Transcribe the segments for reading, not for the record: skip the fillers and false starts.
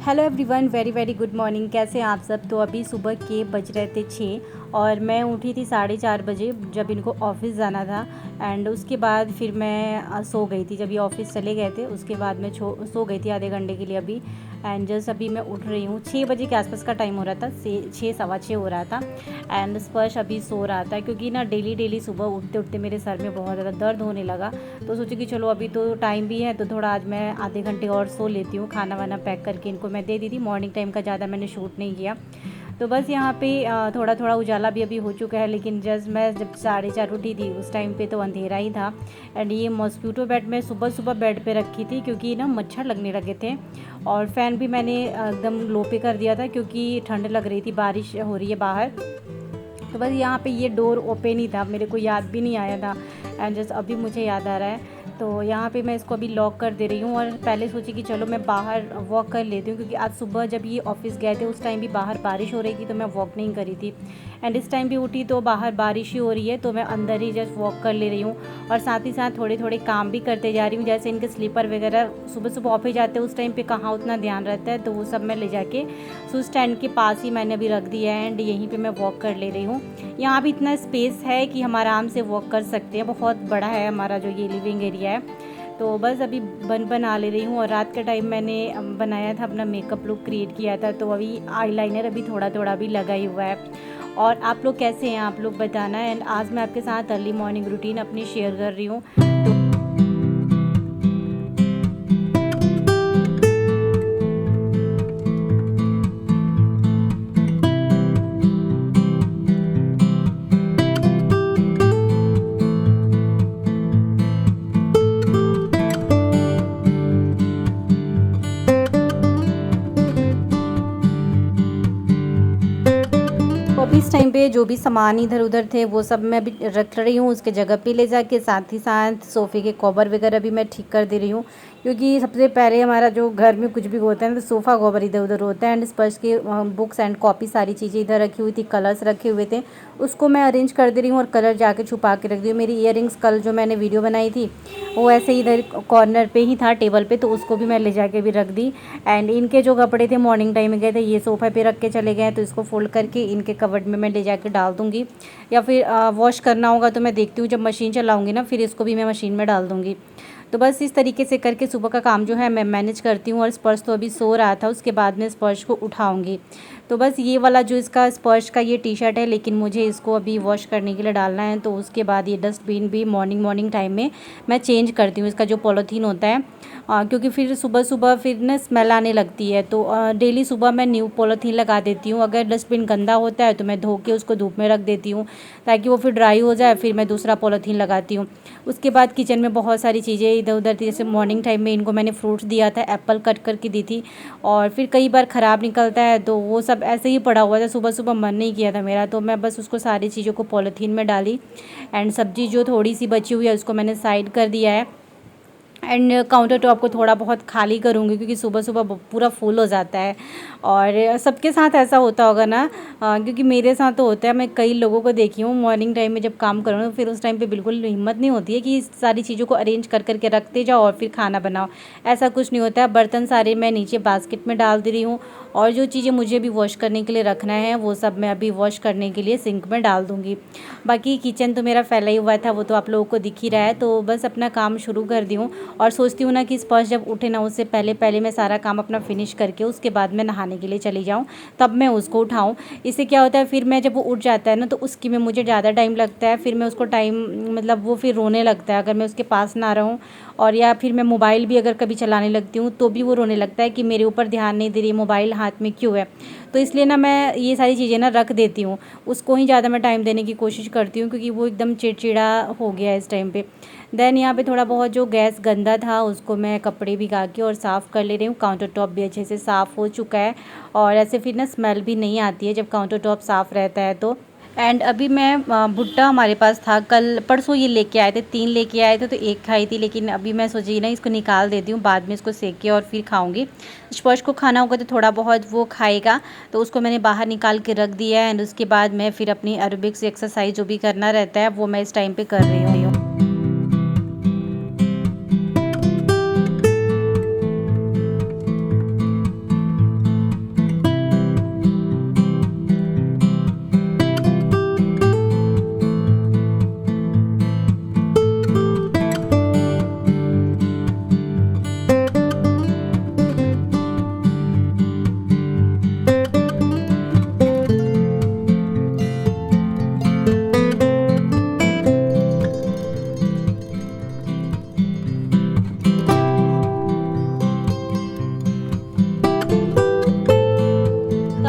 Hello everyone, very very good morning. कैसे हैं आप सब। तो अभी सुबह के बज रहे थे 6 और मैं उठी थी 4:30 बजे जब इनको ऑफिस जाना था। एंड उसके बाद फिर मैं सो गई थी। जब ये ऑफिस चले गए थे उसके बाद मैं सो गई थी आधे घंटे के लिए अभी। एंड जस्ट अभी मैं उठ रही हूँ। 6 बजे के आसपास का टाइम हो रहा था, 6 सवा 6 हो रहा था। एंड स्पर्श अभी सो रहा था क्योंकि ना डेली डेली सुबह उठते उठते मेरे सर में बहुत ज़्यादा दर्द होने लगा। तो सोची कि चलो अभी तो टाइम भी है तो थोड़ा आज मैं आधे घंटे और सो लेती हूँ। खाना वाना पैक करके इनको मैं दे दी थी। मॉर्निंग टाइम का ज़्यादा मैंने शूट नहीं किया। तो बस यहाँ पे थोड़ा थोड़ा उजाला भी अभी हो चुका है, लेकिन जस्ट मैं जब 4:30 उठी थी उस टाइम पे तो अंधेरा ही था। एंड ये मॉस्क्यूटो बेड मैं सुबह सुबह बेड पे रखी थी क्योंकि ना मच्छर लगने लगे थे। और फ़ैन भी मैंने एकदम लो पे कर दिया था क्योंकि ठंड लग रही थी, बारिश हो रही है बाहर। तो बस यहाँ पे ये डोर ओपन ही था, मेरे को याद भी नहीं आया था। एंड जस्ट अभी मुझे याद आ रहा है। तो यहाँ पे मैं इसको अभी लॉक कर दे रही हूँ। और पहले सोची कि चलो मैं बाहर वॉक कर लेती हूँ क्योंकि आज सुबह जब ये ऑफिस गए थे उस टाइम भी बाहर बारिश हो रही थी तो मैं वॉक नहीं करी थी। एंड इस टाइम भी उठी तो बाहर बारिश ही हो रही है तो मैं अंदर ही जस्ट वॉक कर ले रही हूँ। और साथ ही साथ थोड़े थोड़े काम भी करते जा रही हूँ, जैसे इनके स्लीपर वगैरह सुबह सुबह ऑफिस जाते हैं उस टाइम पे कहाँ उतना ध्यान रहता है, तो वो सब मैं ले जाके शूज़ स्टैंड के पास ही मैंने अभी रख दिया है। एंड यहीं पे मैं वॉक कर ले रही हूँ। यहाँ भी इतना स्पेस है कि हम आराम से वॉक कर सकते हैं, बहुत बड़ा है हमारा जो ये लिविंग एरिया है। तो बस अभी बना ले रही हूँ। और रात का टाइम मैंने बनाया था, अपना मेकअप लुक क्रिएट किया था, तो अभी आईलाइनर अभी थोड़ा थोड़ा भी लगा ही हुआ है। और आप लोग कैसे हैं, आप लोग बताना। एंड आज मैं आपके साथ अर्ली मॉर्निंग रूटीन अपनी शेयर कर रही हूँ। तो अभी इस टाइम पे जो भी सामान इधर उधर थे वो सब मैं अभी रख रही हूँ उसके जगह पे ले जाके। साथ ही साथ सोफ़े के कवर वगैरह भी मैं ठीक कर दे रही हूँ क्योंकि सबसे पहले हमारा जो घर में कुछ भी होता है तो सोफ़ा कवर इधर उधर होता है। एंड स्पर्श के बुक्स एंड कॉपी सारी चीज़ें इधर रखी हुई थी, कलर्स रखे हुए थे, उसको मैं अरेंज कर दे रही हूँ और कलर जाके छुपा के रख दी हूँ। मेरी ईयरिंग्स कल जो मैंने वीडियो बनाई थी वो ऐसे ही इधर कॉर्नर पे ही था टेबल पे, तो उसको भी मैं ले जाके भी रख दी। एंड इनके जो कपड़े थे मॉर्निंग टाइम में गए थे ये सोफ़े पे रख के चले गए, तो इसको फोल्ड करके इनके कवर्ड में मैं ले जाके डाल दूँगी। या फिर वॉश करना होगा तो मैं देखती हूँ जब मशीन चलाऊँगी ना फिर इसको भी मैं मशीन में डाल दूँगी। तो बस इस तरीके से करके सुबह का काम जो है मैं मैनेज करती हूँ। और स्पर्श तो अभी सो रहा था, उसके बाद में स्पर्श को उठाऊँगी। तो बस ये वाला जो इसका स्पर्श का ये टी शर्ट है, लेकिन मुझे इसको अभी वॉश करने के लिए डालना है, तो उसके बाद ये डस्टबिन भी मॉर्निंग टाइम में मैं चेंज करती हूँ इसका जो पॉलीथीन होता है। क्योंकि फिर सुबह सुबह फिर ना स्मेल आने लगती है, तो डेली सुबह मैं न्यू पॉलीथीन लगा देती हूँ। अगर डस्टबिन गंदा होता है तो मैं धो के उसको धूप में रख देती हूँ ताकि वो फिर ड्राई हो जाए, फिर मैं दूसरा पॉलीथीन लगाती हूँ। उसके बाद किचन में बहुत सारी चीज़ें इधर उधर थी, जैसे मॉर्निंग टाइम में इनको मैंने फ्रूट्स दिया था, एप्पल कट करके दी थी, और फिर कई बार ख़राब निकलता है तो वो सब ऐसे ही पड़ा हुआ था। सुबह सुबह मन नहीं किया था मेरा, तो मैं बस उसको सारी चीज़ों को पॉलीथीन में डाली। एंड सब्ज़ी जो थोड़ी सी बची हुई है उसको मैंने साइड कर दिया है। एंड काउंटर टॉप को थोड़ा बहुत खाली करूँगी क्योंकि सुबह सुबह पूरा फुल हो जाता है। और सबके साथ ऐसा होता होगा ना, क्योंकि मेरे साथ तो होता है। मैं कई लोगों को देखी हूँ मॉर्निंग टाइम में जब काम करो तो फिर उस टाइम पे बिल्कुल हिम्मत नहीं होती है कि सारी चीज़ों को अरेंज कर करके रखते जाओ और फिर खाना बनाओ। ऐसा कुछ नहीं होता है। बर्तन सारे मैं नीचे बास्केट में डाल दे रही हूँ और जो चीज़ें मुझे भी वॉश करने के लिए रखना है वो सब मैं अभी वॉश करने के लिए सिंक में डाल दूँगी। बाकी किचन तो मेरा फैला ही हुआ था, वो तो आप लोगों को दिख ही रहा है। तो बस अपना काम शुरू कर दी हूँ और सोचती हूँ ना कि स्पर्श जब उठे ना उससे पहले पहले मैं सारा काम अपना फिनिश करके उसके बाद मैं नहाने के लिए चली जाऊँ, तब मैं उसको उठाऊँ। इससे क्या होता है, फिर मैं जब वो उठ जाता है ना तो उसकी में मुझे ज़्यादा टाइम लगता है। फिर मैं उसको टाइम मतलब वो फिर रोने लगता है अगर मैं उसके पास ना रहूँ। और या फिर मैं मोबाइल भी अगर कभी चलाने लगती हूँ तो भी वो रोने लगता है कि मेरे ऊपर ध्यान नहीं दे रही, मोबाइल हाथ में क्यों है। तो इसलिए ना मैं ये सारी चीज़ें ना रख देती हूँ, उसको ही ज़्यादा मैं टाइम देने की कोशिश करती हूँ क्योंकि वो एकदम चिड़चिड़ा हो गया है इस टाइम पे। देन यहाँ पे थोड़ा बहुत जो गैस गंदा था उसको मैं कपड़े भिगा के और साफ़ कर ले रही हूँ। काउंटर टॉप भी अच्छे से साफ़ हो चुका है और ऐसे फिर ना स्मेल भी नहीं आती है जब काउंटर टॉप साफ़ रहता है तो। एंड अभी मैं भुट्टा हमारे पास था, कल परसों ये लेके आए थे, 3 लेके आए थे तो एक खाई थी, लेकिन अभी मैं सोची ना इसको निकाल देती हूँ, बाद में इसको सेक के और फिर खाऊंगी। स्पर्श को खाना होगा तो थोड़ा बहुत वो खाएगा, तो उसको मैंने बाहर निकाल के रख दिया है। एंड उसके बाद मैं फिर अपनी एरोबिक्स एक्सरसाइज जो भी करना रहता है वो मैं इस टाइम पे कर रही हूँ।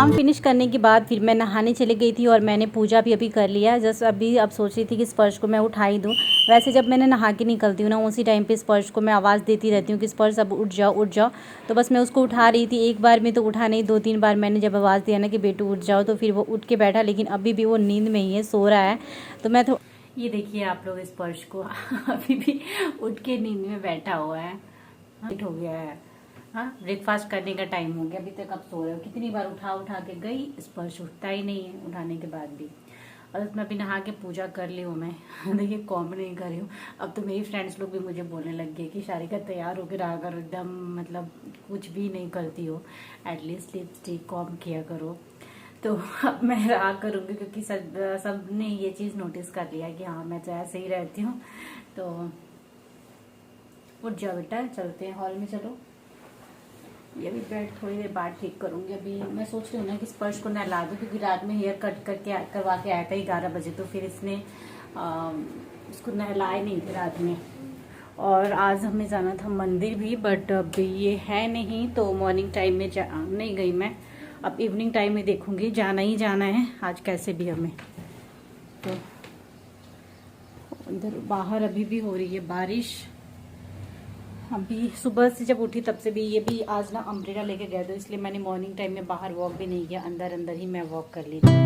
काम फिनिश करने के बाद फिर मैं नहाने चली गई थी और मैंने पूजा भी अभी कर लिया। जस्ट अभी अब सोच रही थी कि स्पर्श को मैं उठा ही दूँ। वैसे जब मैंने नहा के निकलती हूँ ना, उसी टाइम पे स्पर्श को मैं आवाज़ देती रहती हूँ कि स्पर्श अब उठ जाओ उठ जाओ। तो बस मैं उसको उठा रही थी, एक बार में तो उठा नहीं, 2-3 बार मैंने जब आवाज़ दिया ना कि बेटू उठ जाओ, तो फिर वो उठ के बैठा, लेकिन अभी भी वो नींद में ही है, सो रहा है। तो मैं तो ये देखिए आप लोग स्पर्श को अभी भी उठ के नींद में बैठा हुआ है। लेट हो गया है, हाँ ब्रेकफास्ट करने का टाइम हो गया, अभी तक आप सो रहे हो। कितनी बार उठा उठा के गई, स्पर्श उठता ही नहीं है उठाने के बाद भी। और मैं अभी नहा के पूजा कर ली हूँ मैं देखिए कॉम नहीं कर रही हूँ। अब तो मेरी फ्रेंड्स लोग भी मुझे बोलने लग गए कि सारिका तैयार होकर रहा करो, एकदम मतलब कुछ भी नहीं करती हो, एटलीस्ट लिपस्टिक कॉम किया करो। तो अब मैं रहा करूँगी, क्योंकि सब ने ये चीज़ नोटिस कर लिया कि हाँ मैं तो ऐसे ही रहती हूँ। तो उठ जाओ बेटा, चलते हैं हॉल में, चलो। ये भी बेड थोड़ी देर बाद ठीक करूँगी। अभी मैं सोच रही हूँ ना कि स्पर्श को नहला दूँ, क्योंकि रात में हेयर कट करवा के आया था 11 बजे, तो फिर इसने उसको नहलाए नहीं थे रात में। और आज हमें जाना था मंदिर भी, बट अभी ये है नहीं, तो मॉर्निंग टाइम में नहीं गई मैं। अब इवनिंग टाइम में देखूँगी, जाना ही जाना है आज कैसे भी हमें। तो इधर बाहर अभी भी हो रही है बारिश। अभी सुबह से जब उठी तब से भी, ये भी आज ना अम्ब्रेला लेके गए, तो इसलिए मैंने मॉर्निंग टाइम में बाहर वॉक भी नहीं किया, अंदर अंदर ही मैं वॉक कर ली थी।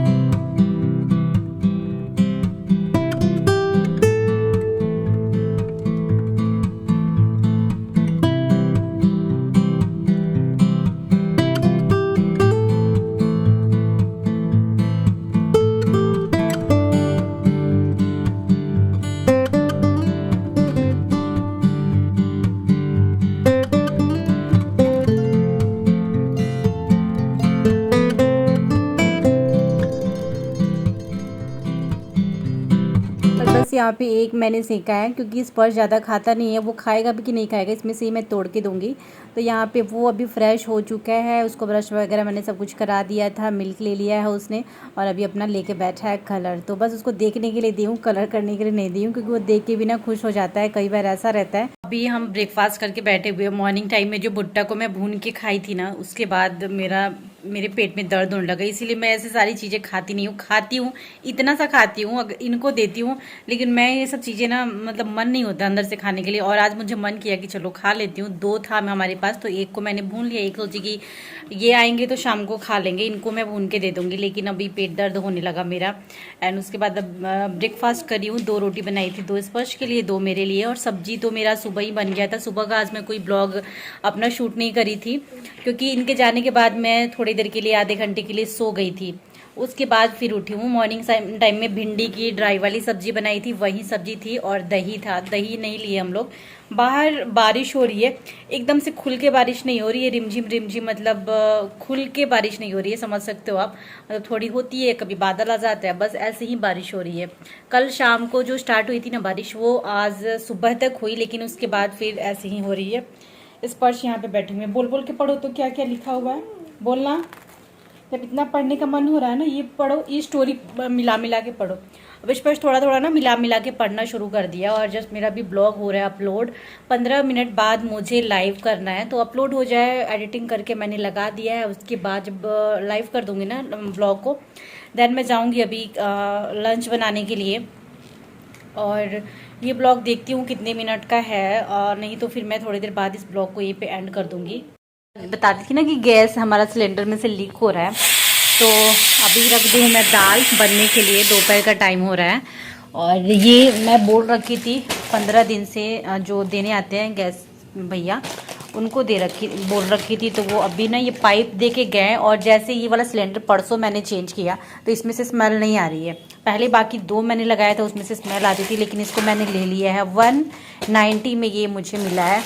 बस यहाँ पे एक मैंने सेका है, क्योंकि स्पर्श ज़्यादा खाता नहीं है, वो खाएगा भी कि नहीं खाएगा इसमें से ही मैं तोड़ के दूंगी। तो यहाँ पे वो अभी फ्रेश हो चुका है, उसको ब्रश वगैरह मैंने सब कुछ करा दिया था, मिल्क ले लिया है उसने, और अभी अपना लेके बैठा है कलर। तो बस उसको देखने के लिए दी हूँ, कलर करने के लिए नहीं दी हूँ, क्योंकि वो देख के भी ना खुश हो जाता है, कई बार ऐसा रहता है। अभी हम ब्रेकफास्ट करके बैठे हुए, मॉर्निंग टाइम में जो भुट्टा को मैं भून के खाई थी ना, उसके बाद मेरे पेट में दर्द होने लगा, इसीलिए मैं ऐसे सारी चीज़ें खाती नहीं हूँ। खाती हूँ इतना सा खाती हूँ, अगर इनको देती हूँ, लेकिन मैं ये सब चीज़ें ना मतलब मन नहीं होता अंदर से खाने के लिए। और आज मुझे मन किया कि चलो खा लेती हूँ, 2 था हमारे पास, तो एक को मैंने भून लिया, एक सोची कि ये आएंगे तो शाम को खा लेंगे, इनको मैं भून के दे दूँगी, लेकिन अभी पेट दर्द होने लगा मेरा। एंड उसके बाद अब ब्रेकफास्ट करी हूँ, 2 रोटी बनाई थी, 2 स्पर्श के लिए, 2 मेरे लिए, और सब्जी तो मेरा सुबह ही बन गया था। सुबह का आज मैं कोई ब्लॉग अपना शूट नहीं करी थी, क्योंकि इनके जाने के बाद मैं थोड़ी देर के लिए, आधे घंटे के लिए सो गई थी। उसके बाद फिर उठी हूँ। मॉर्निंग टाइम में भिंडी की ड्राई वाली सब्जी बनाई थी, वही सब्जी थी, और दही था। दही नहीं लिए हम लोग। बाहर बारिश हो रही है, एकदम से खुल के बारिश नहीं हो रही है, रिमझिम रिमझिम, मतलब खुल के बारिश नहीं हो रही है, समझ सकते हो आप। मतलब थोड़ी होती है, कभी बादल आ जाता है, बस ऐसे ही बारिश हो रही है। कल शाम को जो स्टार्ट हुई थी ना बारिश, वो आज सुबह तक हुई, लेकिन उसके बाद फिर ऐसे ही हो रही है। स्पर्श यहाँ पे बैठे हुए, बोल बोल के पढ़ो तो क्या क्या लिखा हुआ है, बोलना। जब इतना पढ़ने का मन हो रहा है ना, ये पढ़ो, ये स्टोरी मिला मिला के पढ़ो। अब स्पर्श थोड़ा थोड़ा ना मिला मिला के पढ़ना शुरू कर दिया। और जस्ट मेरा भी ब्लॉग हो रहा है अपलोड, 15 मिनट बाद मुझे लाइव करना है, तो अपलोड हो जाए, एडिटिंग करके मैंने लगा दिया है। उसके बाद जब लाइव कर दूंगी ना ब्लॉग को, देन मैं जाऊँगी अभी लंच बनाने के लिए। और ये ब्लॉग देखती हूँ कितने मिनट का है, और नहीं तो फिर मैं थोड़ी देर बाद इस ब्लॉग को यहीं पे एंड कर दूँगी। बताती थी ना कि गैस हमारा सिलेंडर में से लीक हो रहा है, तो अभी रख दी हूँ मैं दाल बनने के लिए, दोपहर का टाइम हो रहा है। और ये मैं बोल रखी थी 15 दिन से, जो देने आते हैं गैस भैया, उनको बोल रखी थी, तो वो अभी ना ये पाइप दे के गए। और जैसे ये वाला सिलेंडर परसों मैंने चेंज किया, तो इसमें से स्मेल नहीं आ रही है। पहले बाकी 2 मैंने लगाया था, उसमें से स्मेल आती थी, लेकिन इसको मैंने ले लिया है। 190 में ये मुझे मिला है,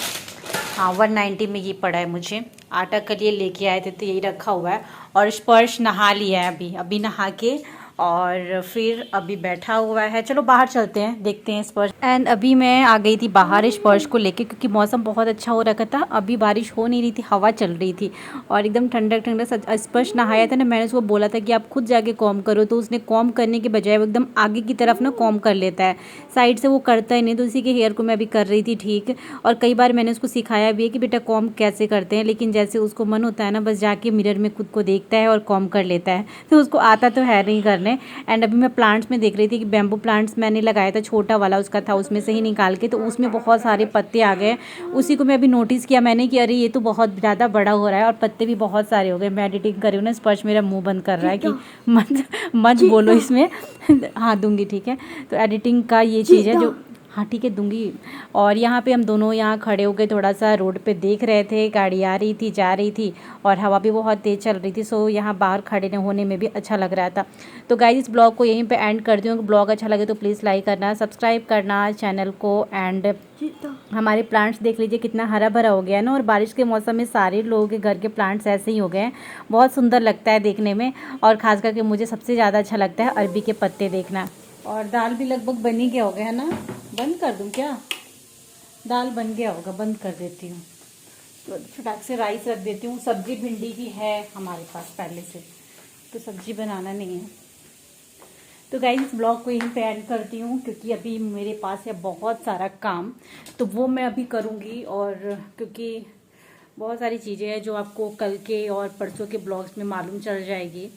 हाँ 190 में ये पड़ा है मुझे। आटा के लिए लेके आए थे, तो यही रखा हुआ है। और स्पर्श नहा लिया है, अभी नहा के और फिर अभी बैठा हुआ है। चलो बाहर चलते हैं, देखते हैं स्पर्श। एंड अभी मैं आ गई थी बाहर स्पर्श को लेके, क्योंकि मौसम बहुत अच्छा हो रखा था। अभी बारिश हो नहीं रही थी, हवा चल रही थी और एकदम ठंडक ठंडक। स्पर्श नहाया था ना, मैंने उसको बोला था कि आप खुद जाके कॉम करो, तो उसने कॉम करने के बजाय वो एकदम आगे की तरफ ना कॉम कर लेता है, साइड से वो करता ही नहीं। तो उसी के हेयर को मैं अभी कर रही थी ठीक। और कई बार मैंने उसको सिखाया भी है कि बेटा कॉम कैसे करते हैं, लेकिन जैसे उसको मन होता है ना, बस जाके मिरर में खुद को देखता है और कॉम कर लेता है, तो उसको आता तो है नहीं करने। एंड अभी मैं प्लांट्स में देख रही थी कि बैम्बू प्लांट्स मैंने लगाया था, छोटा वाला उसका था, उसमें से ही निकाल के, तो उसमें बहुत सारे पत्ते आ गए। उसी को मैं अभी नोटिस किया मैंने कि अरे ये तो बहुत ज़्यादा बड़ा हो रहा है और पत्ते भी बहुत सारे हो गए। मैं एडिटिंग कर रही हूँ ना, स्पर्श मेरा मुंह बंद कर रहा है कि मत मत बोलो इसमें। हाँ दूंगी, ठीक है। तो एडिटिंग का ये चीज़ है जो, हाँ ठीक है दूंगी। और यहाँ पे हम दोनों यहाँ खड़े हो गए, थोड़ा सा रोड पे देख रहे थे, गाड़ी आ रही थी जा रही थी और हवा भी बहुत तेज़ चल रही थी। सो यहाँ बाहर खड़े होने में भी अच्छा लग रहा था। तो गाइस इस ब्लॉग को यहीं पे एंड करती हूँ। ब्लॉग अच्छा लगे तो प्लीज़ लाइक करना, सब्सक्राइब करना चैनल को। एंड हमारे प्लांट्स देख लीजिए कितना हरा भरा हो गया है ना, और बारिश के मौसम में सारे लोगों के घर के प्लांट्स ऐसे ही हो गए हैं। बहुत सुंदर लगता है देखने में, और ख़ास करके मुझे सबसे ज़्यादा अच्छा लगता है अरबी के पत्ते देखना। और दाल भी लगभग बन ही गया हो गया है ना, बंद कर दूं क्या? दाल बन गया होगा, बंद कर देती हूँ। तो फटाक से राइस रख देती हूँ। सब्जी भिंडी की है हमारे पास पहले से, तो सब्जी बनाना नहीं है। तो गाइस इस ब्लॉग को यहीं पे एंड करती हूँ, क्योंकि अभी मेरे पास है बहुत सारा काम, तो वो मैं अभी करूँगी। और क्योंकि बहुत सारी चीज़ें हैं जो आपको कल के और परसों के ब्लॉग्स में मालूम चल जाएगी।